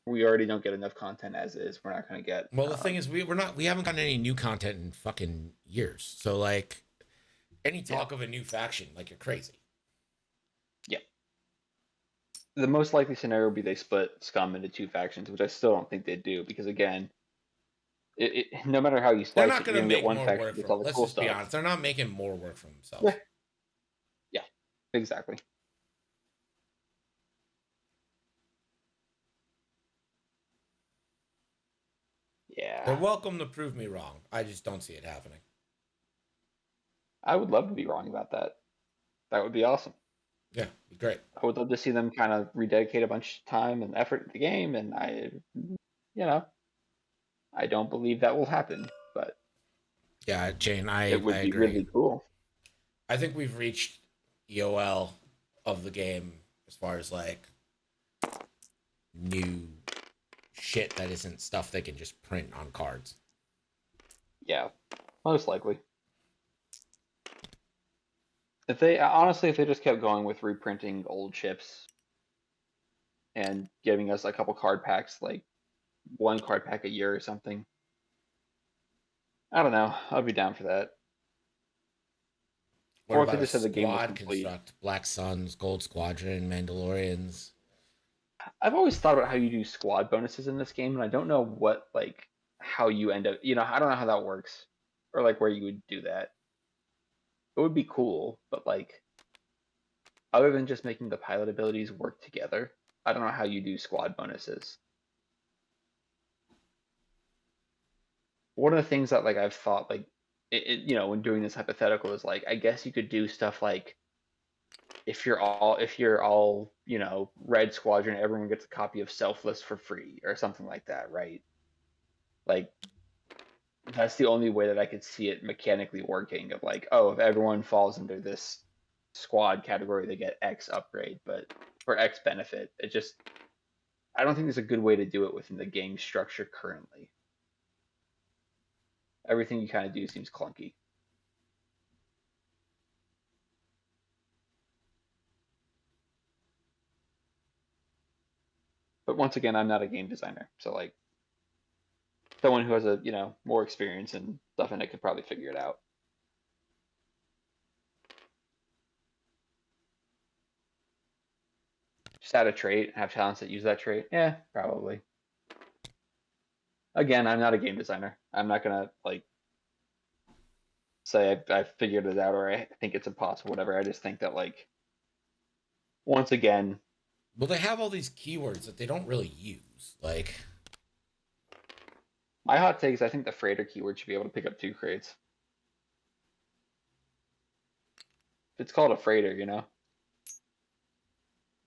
we already don't get enough content as is. We're not going to get. Well, the thing is, we haven't gotten any new content in fucking years. So like, any talk of a new faction, like, you're crazy. Yeah. The most likely scenario would be they split Scum into 2 factions, which I still don't think they do, because again, no matter how you slice they're not it, going you're to gonna make get one more faction work gets for. all the Let's cool just stuff. be honest. They're not making more work for themselves. Yeah. Yeah. Exactly. Yeah. They're welcome to prove me wrong. I just don't see it happening. I would love to be wrong about that. That would be awesome. Yeah, be great. I would love to see them kind of rededicate a bunch of time and effort to the game, and I don't believe that will happen, but yeah, Jane, it would I be agree. really cool. I think we've reached EOL of the game as far as like new shit that isn't stuff they can just print on cards. Yeah, most likely. If they just kept going with reprinting old chips and giving us a couple card packs, like 1 card pack a year or something, I don't know. I'd be down for that. What or about if they just said the game was squad complete. construct? Black Suns, Gold Squadron, Mandalorians. I've always thought about how you do squad bonuses in this game, and I don't know how you end up. I don't know how that works, or like where you would do that. It would be cool, but like, other than just making the pilot abilities work together, I don't know how you do squad bonuses. One of the things that like I've thought like, when doing this hypothetical is like, I guess you could do stuff like, if you're all Red Squadron, everyone gets a copy of Selfless for free or something like that, right? Like, that's the only way that I could see it mechanically working, of like, oh, if everyone falls under this squad category, they get X upgrade, but for X benefit. I don't think there's a good way to do it within the game structure currently. Everything you kind of do seems clunky. But once again, I'm not a game designer, so like, someone who has a more experience and stuff in it could probably figure it out. Just add a trait, have talents that use that trait. Yeah, probably. Again, I'm not a game designer. I'm not gonna like say I figured it out, or I think it's impossible, whatever. I just think that, like, once again, well, they have all these keywords that they don't really use. Like, my hot take is I think the freighter keyword should be able to pick up 2 crates. It's called a freighter,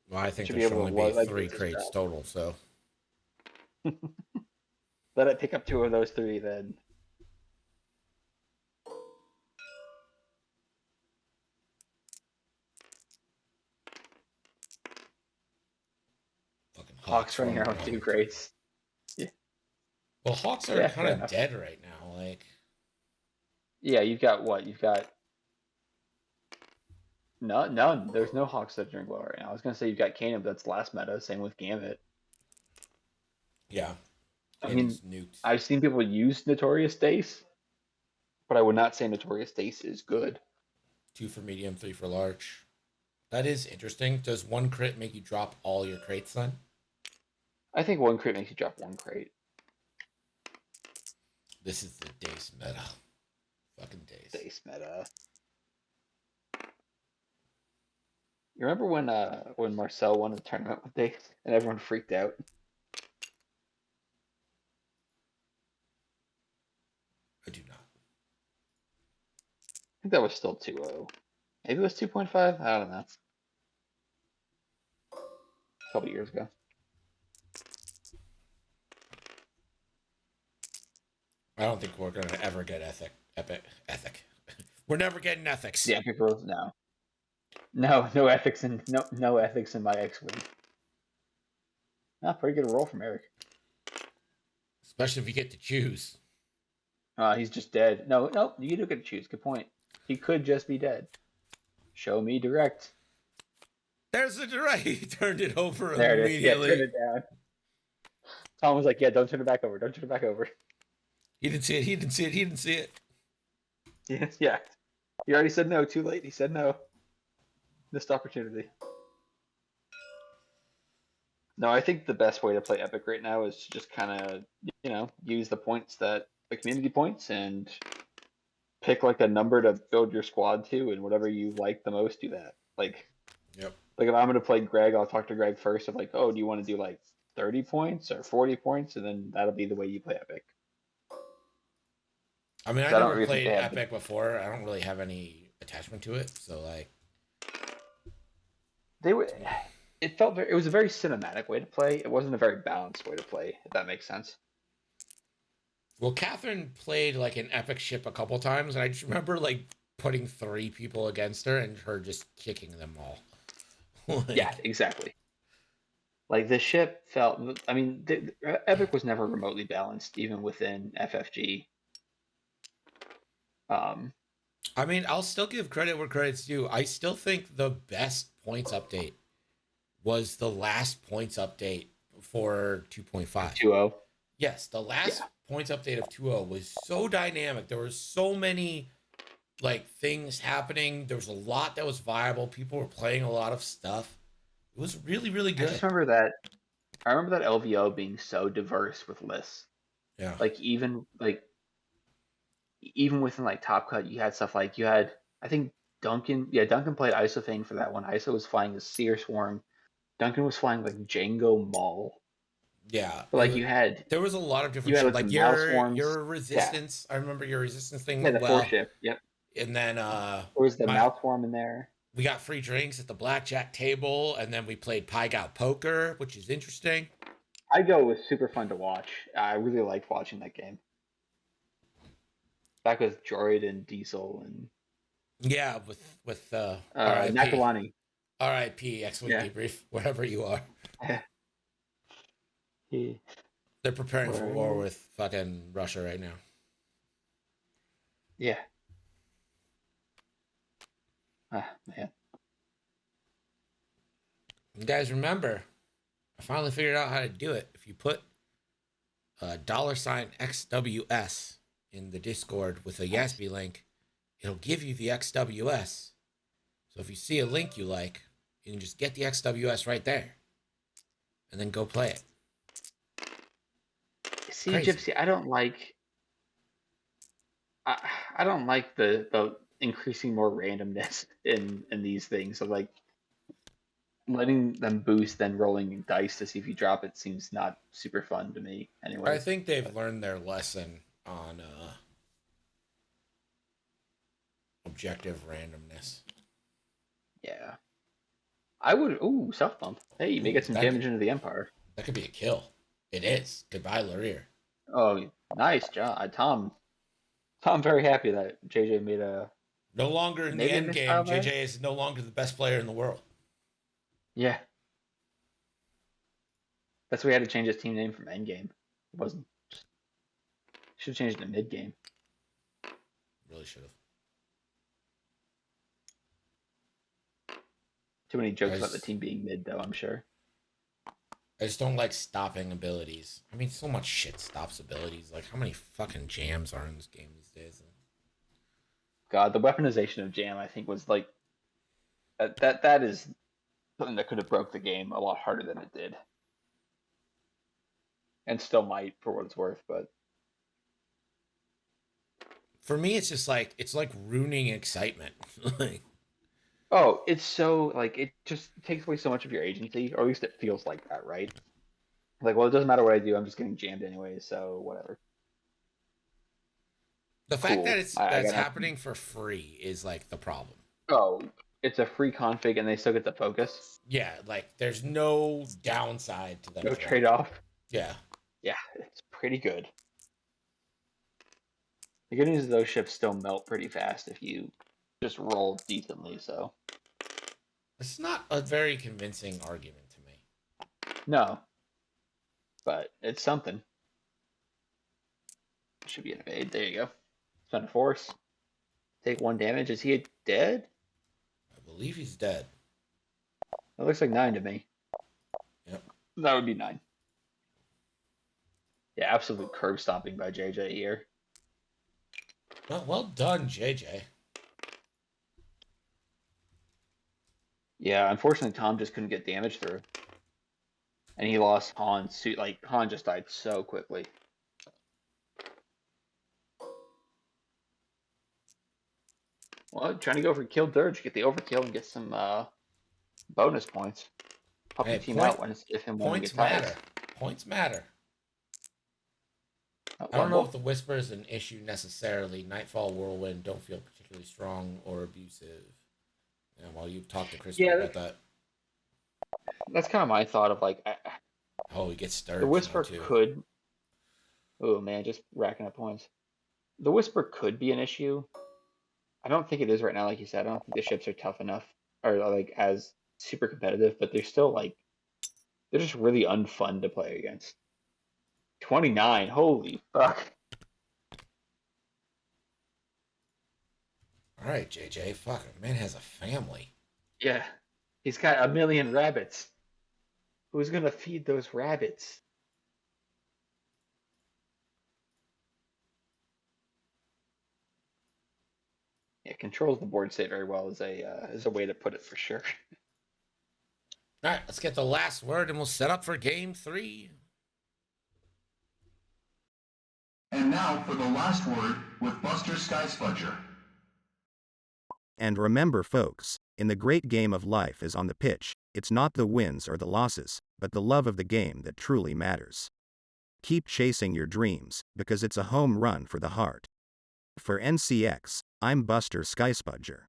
Well, I think there should only be 3 crates total, so. Let it pick up 2 of those 3, then. Fucking Hawks running around 2 crates. Yeah. Well, Hawks are kind of dead right now, like. Yeah, you've got what? You've got none. There's no Hawks that are doing well right now. I was gonna say you've got Kanan, but that's last meta. Same with Gambit. Yeah. I mean, I've seen people use Notorious Dace, but I would not say Notorious Dace is good. 2 for medium, 3 for large. That is interesting. Does 1 crit make you drop all your crates then? I think 1 crit makes you drop 1 crate. This is the Dace meta. Fucking Dace. Dace meta. You remember when Marcel won the tournament with Dace and everyone freaked out? I do not. I think that was still 2-0. Maybe it was 2.5? I don't know. A couple years ago. I don't think we're going to ever get ethic. We're never getting ethics. The epic rules? No ethics in no ethics in my X-Wing. Pretty good roll from Eric. Especially if you get to choose. He's just dead. No, you do get to choose. Good point. He could just be dead. Show me direct. There's the direct. He turned it over there immediately. It is. Yeah, turn it Tom was like, "Yeah, don't turn it back over. Don't turn it back over." He didn't see it. He didn't see it. He didn't see it. Yeah. He already said no. Too late. He said no. Missed opportunity. No, I think the best way to play Epic right now is to just kind of, use the points the community points and pick like a number to build your squad to, and whatever you like the most, do that. Like, Yep. Like if I'm gonna play Greg, I'll talk to Greg first of like, oh, do you want to do like 30 points or 40 points, and then that'll be the way you play Epic. I mean, I never played Epic before. I don't really have any attachment to it, so like. It was a very cinematic way to play. It wasn't a very balanced way to play, if that makes sense. Well, Catherine played like an Epic ship a couple times, and I just remember like putting 3 people against her and her just kicking them all. Yeah, exactly. Like the ship felt. I mean, Epic was never remotely balanced, even within FFG. I mean, I'll still give credit where credit's due. I still think the best points update was the last points update for 2.5. 2.0. Yes, the last points update of 2.0 was so dynamic. There were so many like things happening. There was a lot that was viable. People were playing a lot of stuff. It was really, really good. I remember that LVO being so diverse with lists. Yeah. Like even within like Top Cut, you had stuff like I think Duncan played Isofane for that one. Iso was flying the Seer Swarm. Duncan was flying like Django Maul. Yeah. But like there was a lot of different shit. Like your resistance. Yeah. I remember your resistance thing. Yeah, the 4 ship. Yep. And then there was the Mouth Swarm in there. We got free drinks at the blackjack table, and then we played Pai Gow Poker, which is interesting. Pai Gow was super fun to watch. I really liked watching that game. Back with Droid and Diesel and with Nakalani. R.I.P. X-Wing debrief, wherever you are. They're preparing for war with fucking Russia right now. Yeah. Ah, man. You guys remember, I finally figured out how to do it. If you put $XWS in the Discord with a Yasby link, it'll give you the XWS. So if you see a link you like, you can just get the XWS right there. And then go play it. See, crazy. Gypsy, I don't like the increasing more randomness in these things. So like letting them boost, then rolling dice to see if you drop it seems not super fun to me anyway. I think they've learned their lesson on objective randomness. Yeah. I would self bump. Hey, you may get some damage into the Empire. That could be a kill. It is. Goodbye, Larir. Oh, nice job. Tom very happy that JJ made a... No longer in the end game, JJ is no longer the best player in the world. Yeah. That's why he had to change his team name from Endgame. It wasn't just... Should have changed it to mid-game. Really should have. Too many jokes about the team being mid, though, I'm sure. I just don't like stopping abilities. I mean, so much shit stops abilities. Like, how many fucking jams are in this game these days? God, the weaponization of jam, I think, was like... That is something that could have broke the game a lot harder than it did. And still might, for what it's worth, but... For me, it's just like, it's like ruining excitement. Oh, it's so, like, it just takes away so much of your agency, or at least it feels like that, right? Like, well, it doesn't matter what I do, I'm just getting jammed anyway, so whatever. The fact that it's happening for free is, like, the problem. Oh, it's a free config and they still get the focus? Yeah, like, there's no downside to that. No trade-off? Yeah. Yeah, it's pretty good. The good news is those ships still melt pretty fast if you just roll decently, so... It's not a very convincing argument to me. No. But it's something. Should be an evade. There you go. Spend a force. Take 1 damage. Is he dead? I believe he's dead. That looks like 9 to me. Yep. That would be 9. Yeah, absolute curb stomping by JJ here. Well done, JJ. Yeah, unfortunately, Tom just couldn't get damage through. And he lost Han's suit. Like, Han just died so quickly. Well, trying to go for kill Dirge, get the overkill, and get some bonus points. Help your team out if him wanting to get tags. Matter. Points matter. Oh, I don't know if the Whisper is an issue necessarily. Nightfall, Whirlwind don't feel particularly strong or abusive. Yeah, while you talk to Chris about that. That's kind of my thought of like. Oh, he gets stirred. The Whisper could. Oh man, just racking up points. The Whisper could be an issue. I don't think it is right now, like you said. I don't think the ships are tough enough or like as super competitive, but they're still like they're just really unfun to play against. 29, holy fuck. All right, JJ, fuck, man has a family. Yeah, he's got 1 million rabbits. Who's gonna feed those rabbits? Yeah, controls the board state very well is a way to put it for sure. All right, let's get the last word and we'll set up for game 3. And now for the last word with Buster Skysfudger. And remember, folks, in the great game of life is on the pitch, it's not the wins or the losses, but the love of the game that truly matters. Keep chasing your dreams, because it's a home run for the heart. For NCX, I'm Buster Skysfudger.